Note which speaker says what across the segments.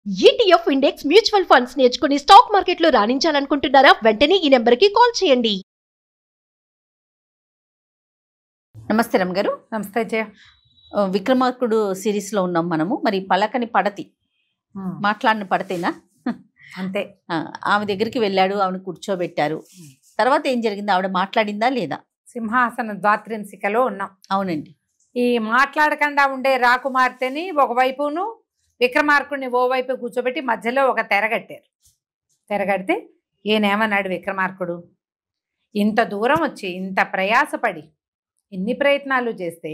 Speaker 1: ETF index mutual funds నేర్చుకుని stock మార్కెట్లో రాణించాలనుకుంటున్నారా? వెంటనే ఈ నెంబర్కి కాల్ చేయండి.
Speaker 2: నమస్తే రమ్ గారు.
Speaker 3: నమస్తే జయ.
Speaker 2: విక్రమార్కుడు సిరీస్లో ఉన్నాం మనము. మరి పలకని పడతి, మాట్లాడిన పడతేనా?
Speaker 3: అంతే.
Speaker 2: ఆమె దగ్గరికి వెళ్ళాడు, ఆవిడ కూర్చోబెట్టారు. తర్వాత ఏం జరిగింది? ఆవిడ మాట్లాడిందా లేదా?
Speaker 3: సింహాసన ద్వాత్రింశికలో ఉన్నాం.
Speaker 2: అవునండి.
Speaker 3: ఈ మాట్లాడకుండా ఉండే రాకుమార్తెని ఒకవైపును, విక్రమార్కుడిని ఓవైపు కూర్చోబెట్టి మధ్యలో ఒక తెరగట్టారు. తెరగడితే ఈయనేమన్నాడు విక్రమార్కుడు, ఇంత దూరం వచ్చి ఇంత ప్రయాసపడి ఇన్ని ప్రయత్నాలు చేస్తే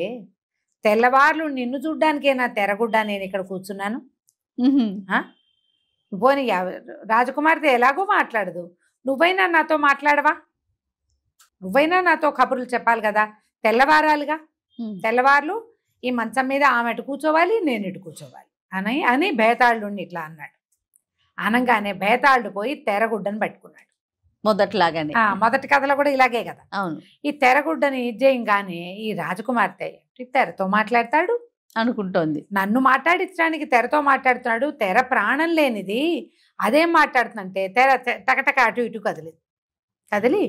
Speaker 3: తెల్లవార్లు నిన్ను చూడ్డానికేనా తెరగుడ్డా నేను ఇక్కడ కూర్చున్నాను? పోనీ రాజకుమార్తె ఎలాగో మాట్లాడదు, నువ్వైనా నాతో మాట్లాడవా? నువ్వైనా నాతో కబుర్లు చెప్పాలి కదా, తెల్లవారాలుగా. తెల్లవార్లు ఈ మంచం మీద ఆమె ఇటు కూర్చోవాలి, నేను ఇటు కూర్చోవాలి అని బేతాళుడిని ఇట్లా అన్నాడు. అనగానే బేతాళుడు పోయి తెరగుడ్డని పట్టుకున్నాడు.
Speaker 2: మొదట్లాగానే
Speaker 3: మొదటి కథలో కూడా ఇలాగే కదా.
Speaker 2: అవును.
Speaker 3: ఈ తెరగుడ్డని ఇచ్చేయంగానే ఈ రాజకుమార్తె తెరతో మాట్లాడతాడు
Speaker 2: అనుకుంటోంది.
Speaker 3: నన్ను మాట్లాడించడానికి తెరతో మాట్లాడుతున్నాడు, తెర ప్రాణం లేనిది, అదేం మాట్లాడుతుందంటే తెర టకటక అటు ఇటు కదిలి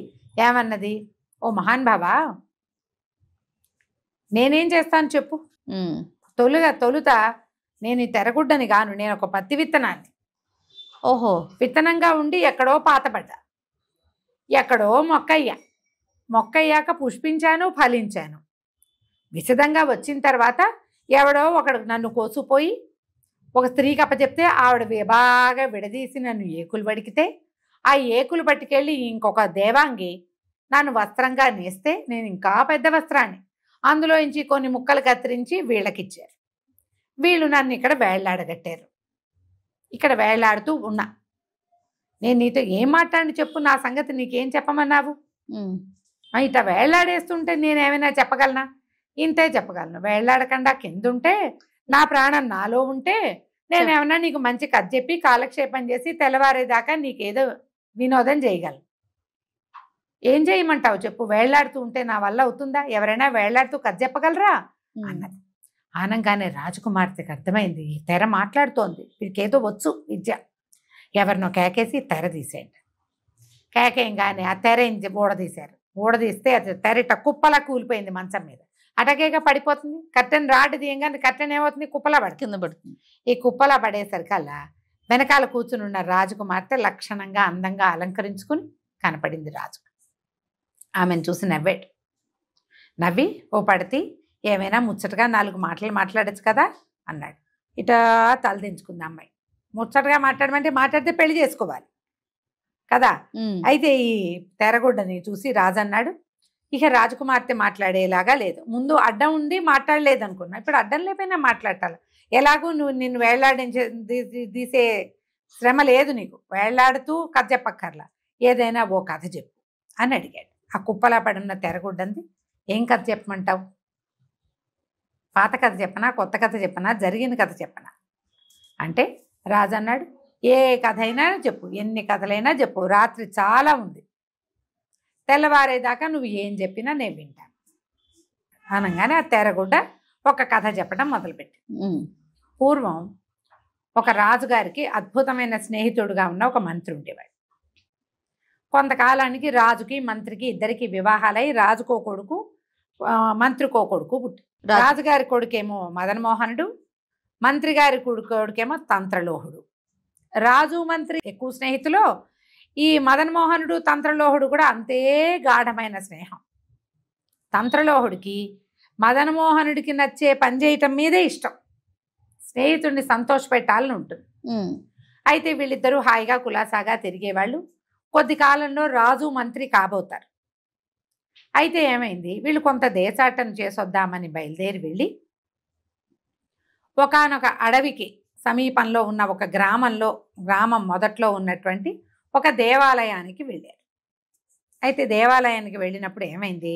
Speaker 3: ఏమన్నది, ఓ మహాన్ బావా, నేనేం చేస్తాను చెప్పు. తొలుత నేను ఈ తెరగుడ్డని గాను, నేను ఒక పత్తి విత్తనాన్ని.
Speaker 2: ఓహో.
Speaker 3: విత్తనంగా ఉండి ఎక్కడో పాతపడ్డా, ఎక్కడో మొక్కయ్యాక పుష్పించాను, ఫలించాను. విశదంగా వచ్చిన తర్వాత ఎవడో ఒకడు నన్ను కోసుపోయి ఒక స్త్రీకి అప్పచెప్తే ఆవిడ బాగా విడదీసి నన్ను ఏకులు పడికితే, ఆ ఏకులు పట్టుకెళ్ళి ఇంకొక దేవాంగి నన్ను వస్త్రంగా నేస్తే నేను ఇంకా పెద్ద వస్త్రాన్ని అందులో నుంచి కొన్ని ముక్కలు కత్తిరించి వీళ్ళకిచ్చారు. వీళ్ళు నన్ను ఇక్కడ వేళ్లాడగట్టారు. ఇక్కడ వేళ్లాడుతూ ఉన్నా. నేను నీతో ఏం మాట్లాడి చెప్పు, నా సంగతి నీకేం చెప్పమన్నావు? ఇట వేళ్లాడేస్తుంటే నేనేమైనా చెప్పగలనా? ఇంతే చెప్పగలను. వేళ్లాడకుండా కిందుంటే, నా ప్రాణం నాలో ఉంటే, నేనేమన్నా నీకు మంచి కథ చెప్పి కాలక్షేపం చేసి తెల్లవారేదాకా నీకేదో వినోదం చేయగలను. ఏం చేయమంటావు చెప్పు? వేళ్లాడుతూ ఉంటే నా వల్ల అవుతుందా? ఎవరైనా వేళ్లాడుతూ కథ చెప్పగలరా అన్నది. ఆనంగానే రాజకుమార్తెకి అర్థమైంది, ఈ తెర మాట్లాడుతోంది, వీడికేదో వచ్చు విద్య. ఎవరినో కేకేసి తెర తీసేయండి. కేకేయంగానే ఆ తెర ఊడదీశారు. ఊడదీస్తే అది తెర కుప్పలా కూలిపోయింది మంచం మీద. అటకేగా పడిపోతుంది. కర్టెన్ రాడ్ తీయంగానే కర్టెన్ ఏమవుతుంది, కుప్పలా కింద పడుతుంది. ఈ కుప్పలా పడేసరికల్లా వెనకాల కూర్చుని ఉన్న రాజకుమార్తె లక్షణంగా అందంగా అలంకరించుకుని కనపడింది రాజు. ఆమెను చూసి నవ్వాడు. నవ్వి, ఓ పడితే ఏమైనా ముచ్చటగా 4 మాటలు మాట్లాడచ్చు కదా అన్నాడు. ఇటా తలదించుకుంది అమ్మాయి. ముచ్చటగా మాట్లాడితే పెళ్లి చేసుకోవాలి కదా. అయితే ఈ తెరగుడ్డని చూసి రాజు అన్నాడు, ఇక రాజకుమార్తె మాట్లాడేలాగా లేదు. ముందు అడ్డం ఉండి మాట్లాడలేదు అనుకున్నా, ఇప్పుడు అడ్డం లేకపోయినా మాట్లాడాలి. ఎలాగూ నిన్ను తీసే శ్రమ లేదు నీకు, వేళ్లాడుతూ కథ చెప్పక్కర్లా, ఏదైనా ఓ కథ చెప్పు అని అడిగాడు. ఆ కుప్పలా పడున్న తెరగుడ్డంది. ఏం కథ చెప్పమంటావు? పాత కథ చెప్పనా, కొత్త కథ చెప్పనా, జరిగిన కథ చెప్పనా అంటే రాజు అన్నాడు, ఏ కథ అయినా చెప్పు, ఎన్ని కథలైనా చెప్పు, రాత్రి చాలా ఉంది, తెల్లవారేదాకా నువ్వు ఏం చెప్పినా నేను వింటాను అనగానే ఆ తెరగుడ్డ ఒక కథ చెప్పడం మొదలుపెట్టి. పూర్వం ఒక రాజుగారికి అద్భుతమైన స్నేహితుడుగా ఉన్న ఒక మంత్రి ఉండేవాడు. కొంతకాలానికి రాజుకి మంత్రికి ఇద్దరికి వివాహాలై రాజుకో కొడుకు, మంత్రికో కొడుకు పుట్టి. రాజుగారి కొడుకేమో మదనమోహనుడు, మంత్రి గారి కొడుకేమో తంత్రలోహుడు. రాజు మంత్రి ఎక్కువ స్నేహితులు, ఈ మదనమోహనుడు తంత్రలోహుడు కూడా అంతే గాఢమైన స్నేహం. తంత్రలోహుడికి మదనమోహనుడికి నచ్చే పని చేయటం మీదే ఇష్టం, స్నేహితుడిని సంతోషపెట్టాలని ఉంటుంది. అయితే వీళ్ళిద్దరూ హాయిగా కులాసాగా తిరిగేవాళ్ళు. కొద్ది కాలంలో రాజు మంత్రి కాబోతారు. అయితే ఏమైంది, వీళ్ళు కొంత దేశాటన చేసొద్దామని బయలుదేరి వెళ్ళి ఒకానొక అడవికి సమీపంలో ఉన్న ఒక గ్రామం మొదట్లో ఉన్నటువంటి ఒక దేవాలయానికి వెళ్ళారు. అయితే దేవాలయానికి వెళ్ళినప్పుడు ఏమైంది,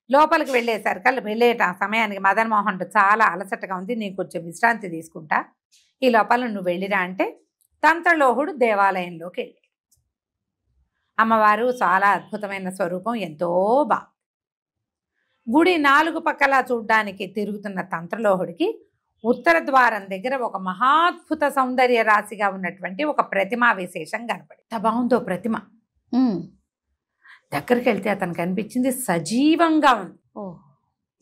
Speaker 3: లోపలికి వెళ్ళే సమయానికి మదన్మోహన్ చాలా అలసటగా ఉంది, నేను కొంచెం విశ్రాంతి తీసుకుంటా, ఈ లోపల నువ్వు వెళ్ళిరా అంటే తంత్రలోహుడు దేవాలయంలోకి వెళ్ళాడు. అమ్మవారు చాలా అద్భుతమైన స్వరూపం, ఎంతో బాగుంది. గుడి 4 పక్కలా చూడ్డానికి తిరుగుతున్న తంత్రలోహుడికి ఉత్తర ద్వారం దగ్గర ఒక మహాద్భుత సౌందర్య రాశిగా ఉన్నటువంటి ఒక ప్రతిమా విశేషం కనపడి. ఎంత బాగుందో ప్రతిమ. దగ్గరికి వెళ్తే అతనికి అనిపించింది సజీవంగా ఉంది.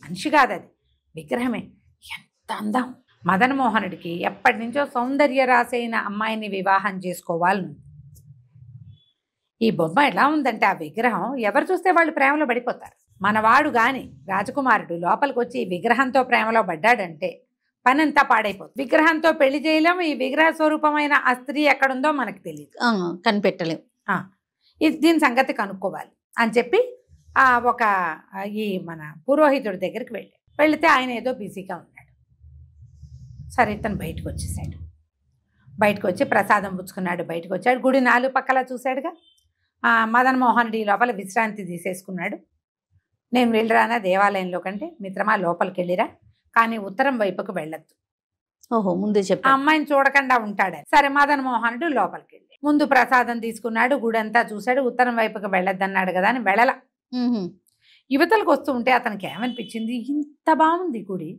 Speaker 3: మనిషి కాదు, అది విగ్రహమే. ఎంత అందం! మదన్మోహనుడికి ఎప్పటి నుంచో సౌందర్య రాశి అయిన అమ్మాయిని వివాహం చేసుకోవాలని. ఈ బొమ్మ ఎలా ఉందంటే ఆ విగ్రహం ఎవరు చూస్తే వాళ్ళు ప్రేమలో పడిపోతారు. మనవాడు గాని రాజకుమారుడు లోపలికి వచ్చి ఈ విగ్రహంతో ప్రేమలో పడ్డాడంటే పనంతా పాడైపోతుంది. విగ్రహంతో పెళ్లి చేయలేము. ఈ విగ్రహ స్వరూపమైన ఆ స్త్రీ ఎక్కడుందో మనకు తెలియదు,
Speaker 2: కనిపెట్టలేము.
Speaker 3: దీని సంగతి కనుక్కోవాలి అని చెప్పి ఒక ఈ మన పురోహితుడి దగ్గరికి వెళితే ఆయన ఏదో బిజీగా ఉన్నాడు. సరే ఇతను బయటకు వచ్చేసాడు. బయటకు వచ్చి ప్రసాదం పుచ్చుకున్నాడు. బయటకు వచ్చాడు. గుడి 4 పక్కల చూశాడుగా. మదన్మోహనుడి లోపల విశ్రాంతి తీసేసుకున్నాడు. నేను వెళ్ళిరానా దేవాలయంలో కంటే, మిత్రమా లోపలికి వెళ్ళిరా, కానీ ఉత్తరం వైపుకు వెళ్ళొద్దు.
Speaker 2: ఓహో, ముందే చెప్పి
Speaker 3: ఆ అమ్మాయిని చూడకుండా ఉంటాడని. సరే మదన్మోహనుడు లోపలికి వెళ్ళి ముందు ప్రసాదం తీసుకున్నాడు. గుడంతా చూశాడు. ఉత్తరం వైపుకు వెళ్ళొద్దన్నాడు కదా అని వెళ్ళల. యువతలకు వస్తూ ఉంటే అతనికి ఏమనిపించింది, ఇంత బాగుంది గుడి,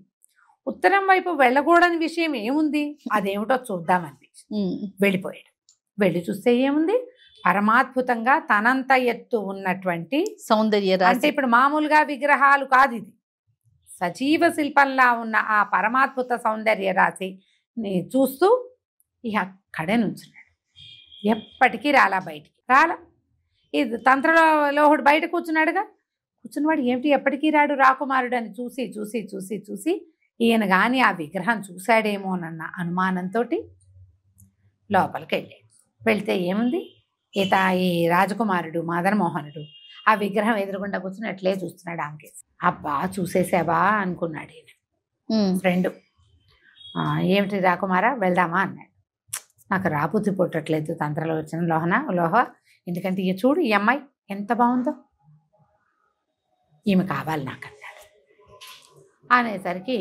Speaker 3: ఉత్తరం వైపు వెళ్ళకూడని విషయం ఏముంది, అదేమిటో చూద్దామనిపించింది. వెళ్ళిపోయాడు. వెళ్ళి చూస్తే ఏముంది, పరమాద్భుతంగా తనంత ఎత్తు ఉన్నటువంటి
Speaker 2: సౌందర్య
Speaker 3: అంటే ఇప్పుడు మామూలుగా విగ్రహాలు కాదు, ఇది సజీవ శిల్పంలా ఉన్న ఆ పరమాద్భుత సౌందర్య రాశిని చూస్తూ ఇక అక్కడే నుంచున్నాడు. ఎప్పటికీ రాలా, బయటికి రాలా. ఇది తంత్రలోహుడు బయట కూర్చున్నాడుగా. కూర్చున్నవాడు ఏమిటి ఎప్పటికీ రాడు రాకుమారుడు అని చూసి చూసి చూసి చూసి ఈయన కానీ ఆ విగ్రహం చూశాడేమోనన్న అనుమానంతో లోపలికి వెళ్ళాడు. వెళ్తే ఏముంది, ఈ రాజకుమారుడు మదన్మోహనుడు ఆ విగ్రహం ఎదురుగుండా కూర్చుని అట్లే చూస్తున్నాడు ఆమెకి. అబ్బా చూసేసావా అనుకున్నాడు ఈయన. ఫ్రెండ్ ఏమిటి రాకుమారా వెళ్దామా అన్నాడు. నాకు రాబుద్ధి పుట్టట్లేదు తంత్రలో వచ్చిన లోహ, ఎందుకంటే ఇక చూడు ఈ అమ్మాయి ఎంత బాగుందో, ఈమె కావాలి నాకు అన్నాడు. అనేసరికి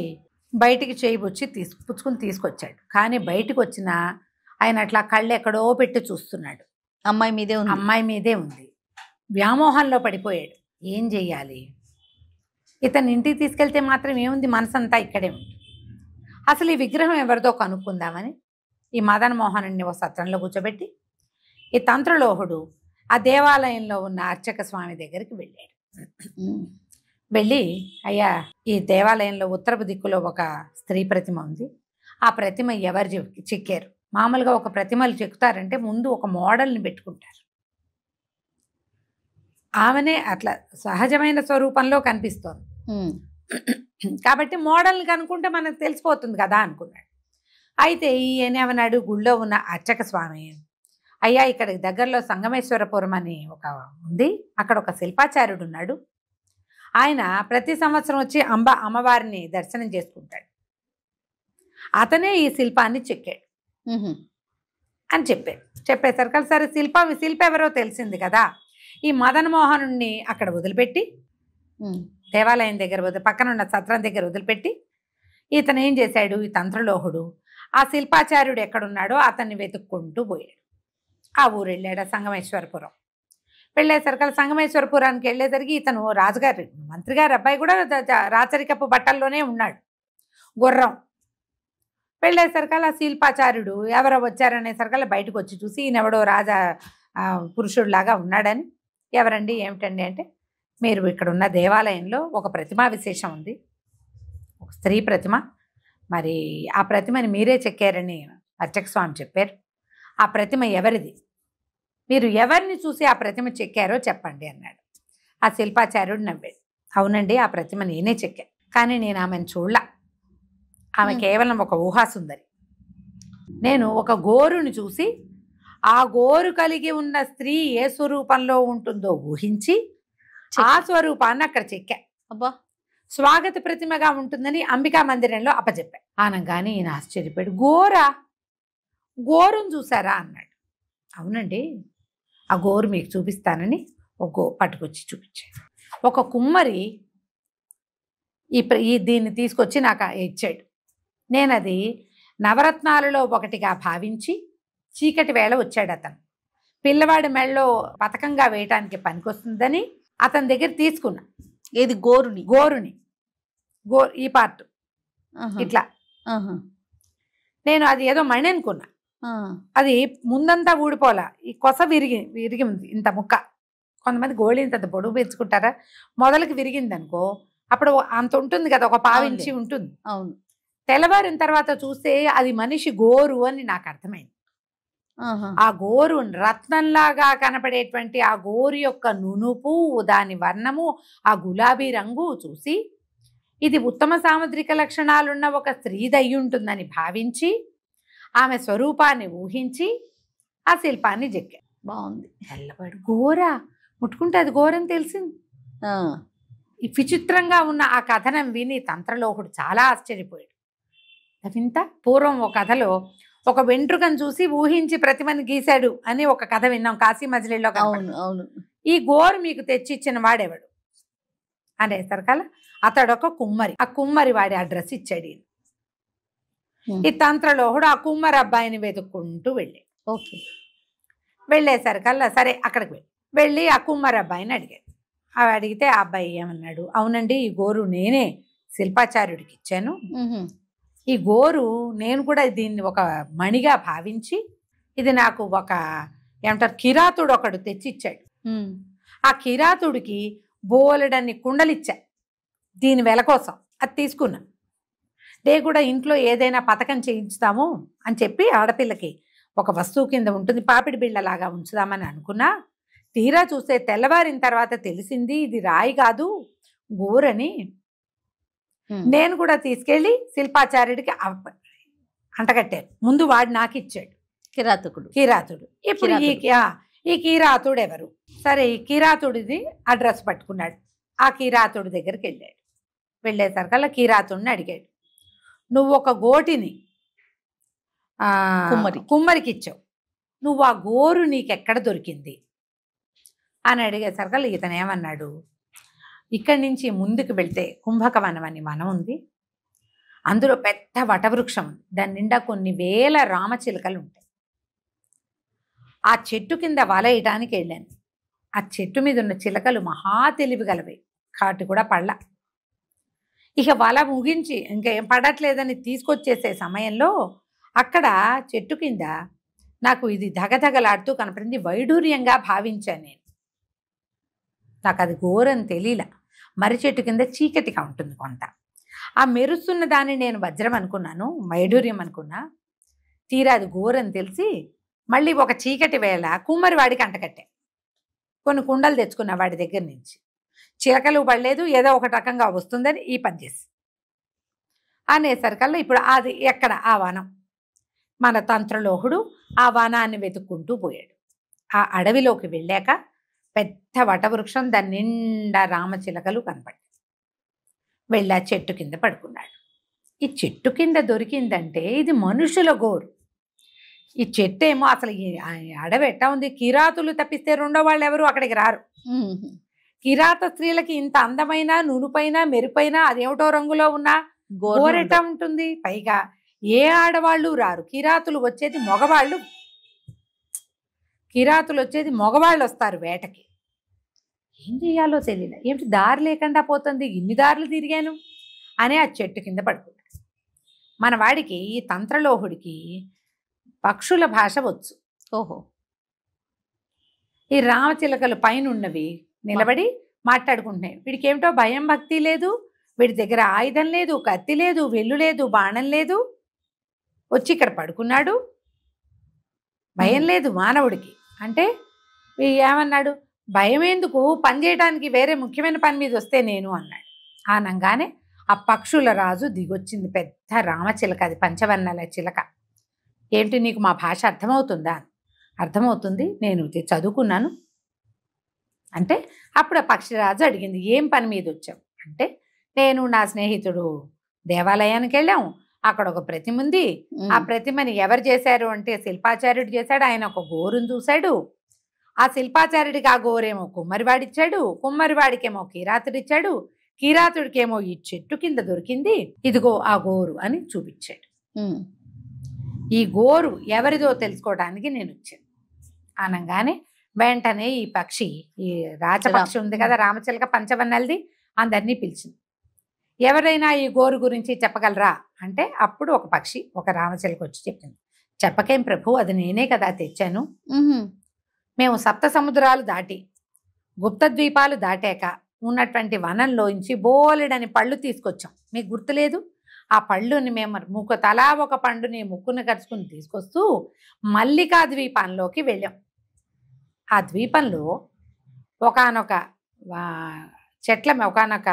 Speaker 3: బయటికి చేయబుచ్చి పుచ్చుకుని తీసుకొచ్చాడు. కానీ బయటకు వచ్చిన ఆయన అట్లా కళ్ళు ఎక్కడో పెట్టి చూస్తున్నాడు.
Speaker 2: అమ్మాయి మీదే ఉంది. వ్యామోహంలో పడిపోయాడు. ఏం చెయ్యాలి, ఇతను ఇంటికి తీసుకెళ్తే మాత్రం ఏముంది, మనసంతా ఇక్కడే ఉంది. అసలు ఈ విగ్రహం ఎవరిదో కనుక్కుందామని ఈ మదన్మోహనుడిని ఓ సత్రంలో కూర్చోబెట్టి ఈ తంత్రలోహుడు ఆ దేవాలయంలో ఉన్న అర్చక స్వామి దగ్గరికి వెళ్ళాడు. వెళ్ళి, అయ్యా ఈ దేవాలయంలో ఉత్తరపు దిక్కులో ఒక స్త్రీ ప్రతిమ ఉంది, ఆ ప్రతిమ ఎవరు చెక్కారు? మామూలుగా ఒక ప్రతిమలు చెక్కుతారంటే ముందు ఒక మోడల్ని పెట్టుకుంటారు. ఆమెనే అట్లా సహజమైన స్వరూపంలో కనిపిస్తోంది కాబట్టి మోడల్ని కనుక్కుంటే మనకు తెలిసిపోతుంది కదా అనుకున్నాడు. అయితే ఈయనేమన్నాడు, గుళ్ళో ఉన్న అర్చక స్వామి, అయ్యా ఇక్కడ దగ్గరలో సంగమేశ్వరపురం అని ఒక ఉంది, అక్కడ ఒక శిల్పాచార్యుడు ఉన్నాడు, ఆయన ప్రతి సంవత్సరం వచ్చి అమ్మవారిని దర్శనం చేసుకుంటాడు, అతనే ఈ శిల్పాన్ని చెక్కాడు అని చెప్పేసరికి సరే శిల్ప ఎవరో తెలిసింది కదా. ఈ మదన్మోహనుడిని అక్కడ వదిలిపెట్టి దేవాలయం దగ్గర పక్కన ఉన్న సత్రం దగ్గర వదిలిపెట్టి ఇతను ఏం చేశాడు, ఈ తంత్రలోహుడు ఆ శిల్పాచార్యుడు ఎక్కడున్నాడో అతన్ని వెతుక్కుంటూ పోయాడు. ఆ ఊరు వెళ్ళాడు, సంగమేశ్వరపురం. వెళ్ళేసరికి సంగమేశ్వరపురానికి వెళ్ళేసరికి ఇతను రాజుగారు మంత్రి గారి అబ్బాయి కూడా రాచరికపు బట్టల్లోనే ఉన్నాడు, గుర్రం. వెళ్ళేసరికి ఆ శిల్పాచార్యుడు ఎవరో వచ్చారనేసరికి బయటకు వచ్చి చూసి ఈయనెవడో రాజా పురుషుడిలాగా ఉన్నాడని, ఎవరండి ఏమిటండి అంటే, మీరు ఇక్కడ ఉన్న దేవాలయంలో ఒక ప్రతిమా విశేషం ఉంది, ఒక స్త్రీ ప్రతిమ, మరి ఆ ప్రతిమని మీరే చెక్కారని అర్చక స్వామి చెప్పారు. ఆ ప్రతిమ ఎవరిది, మీరు ఎవరిని చూసి ఆ ప్రతిమ చెక్కారో చెప్పండి అన్నాడు. ఆ శిల్పాచార్యుడు నవ్వాడు. అవునండి ఆ ప్రతిమ నేనే చెక్కాను, కానీ నేను ఆమెను చూడలా, ఆమె కేవలం ఒక ఊహాసుందరి. నేను ఒక గోరుని చూసి ఆ గోరు కలిగి ఉన్న స్త్రీ ఏ స్వరూపంలో ఉంటుందో ఊహించి ఆ స్వరూపాన్ని అక్కడ చెక్కా. అబ్బా,
Speaker 3: స్వాగత ప్రతిమగా ఉంటుందని అంబికా మందిరంలో అప్పచెప్పా. ఆనంగానే ఈయన ఆశ్చర్యపోయాడు. గోరును చూసారా అన్నాడు. అవునండి ఆ గోరు మీకు చూపిస్తానని ఒక పట్టుకొచ్చి చూపించాడు. ఒక కుమ్మరి దీన్ని తీసుకొచ్చి నాకు ఇచ్చాడు. నేను అది నవరత్నాలలో ఒకటిగా భావించి చీకటి వేళ వచ్చాడు అతను. పిల్లవాడి మెళ్ళలో పథకంగా వేయటానికి పనికొస్తుందని అతని దగ్గర తీసుకున్నా.
Speaker 2: ఏది గోరుని
Speaker 3: ఈ పార్ట్ ఇట్లా
Speaker 2: నేను అది ఏదో మణి అనుకున్నా. అది ముందంతా ఊడిపోలా, ఈ కొస విరిగి ఉంది ఇంత ముక్క. కొంతమంది గోళీ ఇంత పొడుగు పెంచుకుంటారా, మొదలకి విరిగింది అనుకో అప్పుడు అంత ఉంటుంది కదా, ఒక పావించి ఉంటుంది.
Speaker 3: అవును.
Speaker 2: తెల్లవారిన తర్వాత చూస్తే అది మనిషి గోరు అని నాకు అర్థమైంది. ఆ గోరు రత్నంలాగా కనపడేటువంటి ఆ గోరు యొక్క నునుపు, దాని వర్ణము, ఆ గులాబీ రంగు చూసి ఇది ఉత్తమ సాముద్రిక లక్షణాలున్న ఒక స్త్రీదయ్యి ఉంటుందని భావించి ఆమె స్వరూపాన్ని ఊహించి ఆ శిల్పాన్ని చెక్కా.
Speaker 3: బాగుంది.
Speaker 2: తెల్లవాడు గోరా, ముట్టుకుంటే అది గోరని తెలిసింది. ఈ విచిత్రంగా ఉన్న ఆ కథనం విని తంత్రలోకుడు చాలా ఆశ్చర్యపోయాడు. వింత, పూర్వం ఒక కథలో ఒక వెంట్రుకను చూసి ఊహించి ప్రతిమని గీశాడు అని ఒక కథ విన్నాం కాశీ మజిలీలో.
Speaker 3: అవును.
Speaker 2: ఈ గోరు మీకు తెచ్చిచ్చిన వాడెవడు అనేసరికల్లా అతడొక కుమ్మరి. ఆ కుమ్మరి వాడి అడ్రస్ ఇచ్చాడు. ఈ తంత్రలోహుడు ఆ కుమ్మరి అబ్బాయిని వెతుక్కుంటూ వెళ్ళాడు.
Speaker 3: ఓకే.
Speaker 2: వెళ్ళేసరికల్లా సరే అక్కడికి వెళ్ళి ఆ కుమ్మరి అబ్బాయిని అడిగాడు. అడిగితే ఆ అబ్బాయి ఏమన్నాడు, అవునండి ఈ గోరు నేనే శిల్పాచార్యుడికి ఇచ్చాను. ఈ గోరు నేను కూడా దీన్ని ఒక మణిగా భావించి ఇది నాకు ఒక ఏమంటారు కిరాతుడు ఒకడు తెచ్చిచ్చాడు. ఆ కిరాతుడికి బోలెడన్ని కుండలిచ్చా దీని వెల కోసం. అది తీసుకున్నా. డే కూడా ఇంట్లో ఏదైనా పథకం చేయించుతాము అని చెప్పి ఆడపిల్లకి ఒక వస్తువు కింద ఉంటుంది, పాపిడి బిళ్ళలాగా ఉంచుదామని అనుకున్నా. తీరా చూస్తే తెల్లవారిన తర్వాత తెలిసింది ఇది రాయి కాదు గోరని. నేను కూడా తీసుకెళ్ళి శిల్పాచార్యుడికి అంటగట్టాను. ముందు వాడు నాకు ఇచ్చాడు కిరాతుడు. ఇప్పుడు ఈ కిరాతుడు ఎవరు? సరే ఈ కిరాతుడిది అడ్రస్ పట్టుకున్నాడు. ఆ కిరాతుడి దగ్గరికి వెళ్ళాడు. వెళ్ళేసరికల్లా కిరాతుడిని అడిగాడు, నువ్వు ఒక గోటిని కుమ్మరికి ఇచ్చావు, నువ్వు ఆ గోరు నీకెక్కడ దొరికింది అని అడిగేసరికల్లా ఇతను ఏమన్నాడు, ఇక్కడి నుంచి ముందుకు వెళ్తే కుంభకవనం అని వనం ఉంది, అందులో పెద్ద వటవృక్షం ఉంది, దాని నిండా కొన్ని వేల రామచిలుకలు ఉంటాయి. ఆ చెట్టు కింద వలయటానికి వెళ్ళాను. ఆ చెట్టు మీద ఉన్న చిలకలు మహా తెలివి గలవి, కాటు కూడా పళ్ళ. ఇక వల ముగించి ఇంకేం పడట్లేదని తీసుకొచ్చేసే సమయంలో అక్కడ చెట్టు కింద నాకు ఇది ధగధగలాడుతూ కనపడింది. వైడూర్యంగా భావించాను నేను. నాకు అది ఘోరం తెలియలా. మర్రి చెట్టు కింద చీకటిగా ఉంటుంది కొంత. ఆ మెరుస్తున్న దాన్ని నేను వజ్రం అనుకున్నాను, వైడూర్యం అనుకున్నా. తీరా అది ఘోరం తెలిసి మళ్ళీ ఒక చీకటి వేళ కుమ్మరి వాడికి అంటకట్టే. కొన్ని కుండలు తెచ్చుకున్నా వాడి దగ్గర నుంచి. చిలకలు పడలేదు, ఏదో ఒక రకంగా వస్తుందని ఈ పని చేసి అనేసరికల్లా ఇప్పుడు అది ఎక్కడ ఆ వనం. మన తంత్రలోహుడు ఆ వనాన్ని వెతుక్కుంటూ పోయాడు. ఆ అడవిలోకి వెళ్ళాక పెద్ద వటవృక్షం, దాని నిండా రామచిలకలు కనపడ్డాయి. వెళ్ళి ఆ చెట్టు కింద పడుకున్నాడు. ఈ చెట్టు కింద దొరికిందంటే ఇది మనుషుల గోరు. ఈ చెట్టు ఏమో అసలు ఈ అడవి ఎట్టా ఉంది, కిరాతులు తప్పిస్తే రెండో వాళ్ళు ఎవరు అక్కడికి రారు. కిరాత స్త్రీలకి ఇంత అందమైన నునుపైన మెరుపైన అదేమిటో రంగులో ఉన్న గోరెట్టా ఉంటుంది. పైగా ఏ ఆడవాళ్ళు రారు, కిరాతులు వచ్చేది మగవాళ్ళు వస్తారు వేటకి. ఏం చేయాలో తెలియదు, ఏమిటి దారి లేకుండా పోతుంది, ఇన్ని దారులు తిరిగాను అని ఆ చెట్టు కింద పడుకున్నాడు. మన వాడికి ఈ తంత్రలోహుడికి పక్షుల భాష వచ్చు.
Speaker 3: ఓహో.
Speaker 2: ఈ రామచిలకలు పైన ఉన్నవి నిలబడి మాట్లాడుకుంటున్నాయి. వీడికి ఏమిటో భయం భక్తి లేదు, వీడి దగ్గర ఆయుధం లేదు, కత్తి లేదు, వెల్లు లేదు, బాణం లేదు. వచ్చి ఇక్కడ పడుకున్నాడు, భయం లేదు మానవుడికి. అంటే ఏమన్నాడు, భయం ఎందుకు, పని చేయడానికి వేరే ముఖ్యమైన పని మీద వస్తే నేను అన్నాడు. అనగానే ఆ పక్షుల రాజు దిగొచ్చింది, పెద్ద రామచిలక, అది పంచవర్ణాల చిలక. ఏంటి నీకు మా భాష అర్థమవుతుందా? అర్థమవుతుంది, నేను చదువుకున్నాను అంటే. అప్పుడు ఆ పక్షిరాజు అడిగింది, ఏం పని మీద వచ్చావు అంటే, నేను నా స్నేహితుడు దేవాలయానికి వెళ్ళాము, అక్కడ ఒక ప్రతిమ ఉంది, ఆ ప్రతిమని ఎవరు చేశారు అంటే శిల్పాచార్యుడు చేశాడు. ఆయన ఒక గోరును చూశాడు, ఆ శిల్పాచార్యుడికి ఆ గోరేమో కుమ్మరివాడిచ్చాడు, కుమ్మరివాడికేమో కిరాతుడిచ్చాడు, కిరాతుడికేమో ఈ చెట్టు కింద దొరికింది, ఇదిగో ఆ గోరు అని చూపించాడు. ఈ గోరు ఎవరిదో తెలుసుకోవడానికి నేను వచ్చాను అనగానే వెంటనే ఈ పక్షి, ఈ రాజపక్షి ఉంది కదా రామచిలక పంచవన్నెలది, అందరినీ పిలిచింది. ఎవరైనా ఈ గోరు గురించి చెప్పగలరా అంటే అప్పుడు ఒక పక్షి ఒక రామచిలక వచ్చి చెప్పింది. చెప్పకేం ప్రభు, అది నేనే కదా తెచ్చాను. మేము సప్త సముద్రాలు దాటి గుప్త ద్వీపాలు దాటాక ఉన్నటువంటి వనంలోంచి బోలెడని పళ్ళు తీసుకొచ్చాం. మీకు గుర్తులేదు? ఆ పళ్ళుని మేము తలా ఒక పండుని ముక్కును కరుచుకుని తీసుకొస్తూ మల్లికా ద్వీపంలోకి వెళ్ళాం. ఆ ద్వీపంలో ఒకానొక చెట్ల ఒకానొక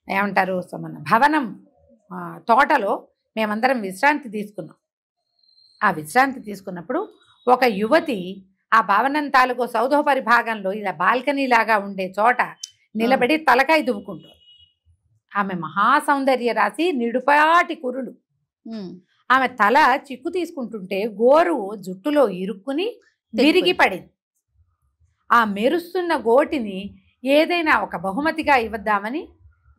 Speaker 2: ఏమంటారు మన భవనం తోటలో మేమందరం విశ్రాంతి తీసుకున్నాం. ఆ విశ్రాంతి తీసుకున్నప్పుడు ఒక యువతి ఆ భవనం తాలూకు సౌధోపరి భాగంలో ఇలా బాల్కనీ లాగా ఉండే చోట నిలబడి తలకాయ దువ్వుకుంటుంది. ఆమె మహాసౌందర్య రాశి, నిడుపాటి కురులు. ఆమె తల చిక్కు తీసుకుంటుంటే గోరు జుట్టులో ఇరుక్కుని విరిగి పడింది. ఆ మెరుస్తున్న గోటిని ఏదైనా ఒక బహుమతిగా ఇవ్వద్దామని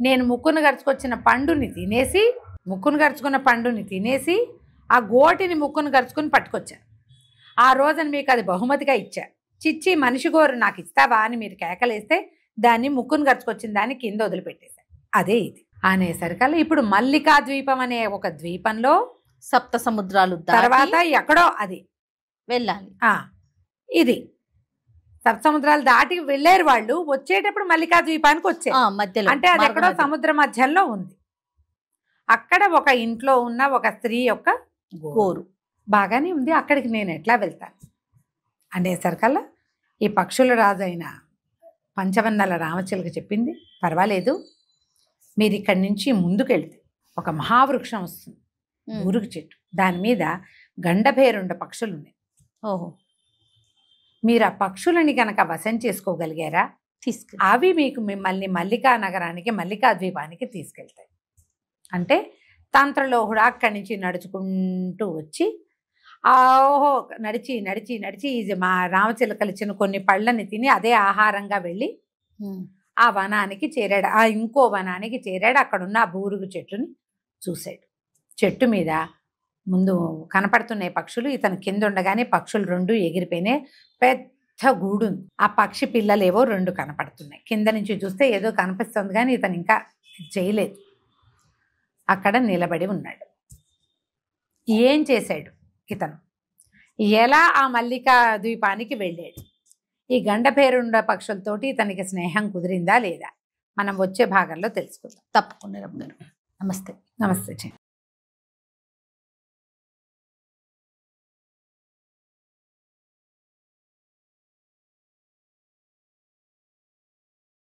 Speaker 2: నేను ముక్కును గరుచుకున్న పండుని తినేసి ఆ గోటిని ముక్కును గరుచుకుని పట్టుకొచ్చాను. ఆ రోజున మీకు అది బహుమతిగా ఇచ్చా. చిచ్చి మనిషి గోరు నాకు ఇస్తావా అని మీరు కేకలేస్తే దాన్ని ముక్కును గరుచుకొచ్చిన దాన్ని కింద వదిలిపెట్టేశాను. అదే ఇది అనేసరికల్లా ఇప్పుడు మల్లికా ద్వీపం అనే ఒక ద్వీపంలో
Speaker 3: సప్త సముద్రాలు
Speaker 2: తర్వాత ఎక్కడో అది
Speaker 3: వెళ్ళాలి.
Speaker 2: ఇది సప్త సముద్రాలు దాటి వెళ్ళారు వాళ్ళు. వచ్చేటప్పుడు మల్లికా ద్వీపానికి వచ్చారు
Speaker 3: మధ్యలో,
Speaker 2: అంటే అది ఎక్కడో సముద్ర మధ్యంలో ఉంది. అక్కడ ఒక ఇంట్లో ఉన్న ఒక స్త్రీ యొక్క గోరు బాగానే ఉంది. అక్కడికి నేను ఎట్లా వెళ్తాను అనేసరికల్లా ఈ పక్షుల రాజు అయిన పంచవన్నెల రామచిలక చెప్పింది, పర్వాలేదు, మీరు ఇక్కడి నుంచి ముందుకెళ్తే ఒక మహావృక్షం వస్తుంది, ఊరుగు చెట్టు, దాని మీద గండభేరుండ పక్షులు ఉన్నాయి.
Speaker 3: ఓహో,
Speaker 2: మీరు ఆ పక్షులని కనుక వశం చేసుకోగలిగారా అవి మీకు మిమ్మల్ని మల్లికా నగరానికి, మల్లికా ద్వీపానికి తీసుకెళ్తాయి. అంటే తంత్రలోహుడు అక్కడి నుంచి నడుచుకుంటూ వచ్చి ఓహో నడిచి నడిచి నడిచి మా రామచిలకలు ఇచ్చిన కొన్ని పళ్ళని తిని అదే ఆహారంగా వెళ్ళి ఆ వనానికి చేరాడు. ఆ ఇంకో వనానికి చేరాడు. అక్కడున్న ఆ బూరుగు చెట్టుని చూశాడు. చెట్టు మీద ముందు కనపడుతున్నాయి పక్షులు. ఇతను కింద ఉండగానే పక్షులు రెండు ఎగిరిపోయినాయి. పెద్ద గూడు ఉంది. ఆ పక్షి పిల్లలేవో రెండు కనపడుతున్నాయి. కింద నుంచి చూస్తే ఏదో కనిపిస్తుంది కానీ ఇతను ఇంకా చేయలేదు. అక్కడ నిలబడి ఉన్నాడు. ఏం చేశాడు ఇతను? ఎలా ఆ మల్లికా ద్వీపానికి వెళ్ళాడు? ఈ గండభేరుండ పక్షులతోటి ఇతనికి స్నేహం కుదిరిందా లేదా? మనం వచ్చే భాగంలో తెలుసుకుందాం.
Speaker 3: తప్పకుండా. నమస్తే.
Speaker 2: నమస్తే.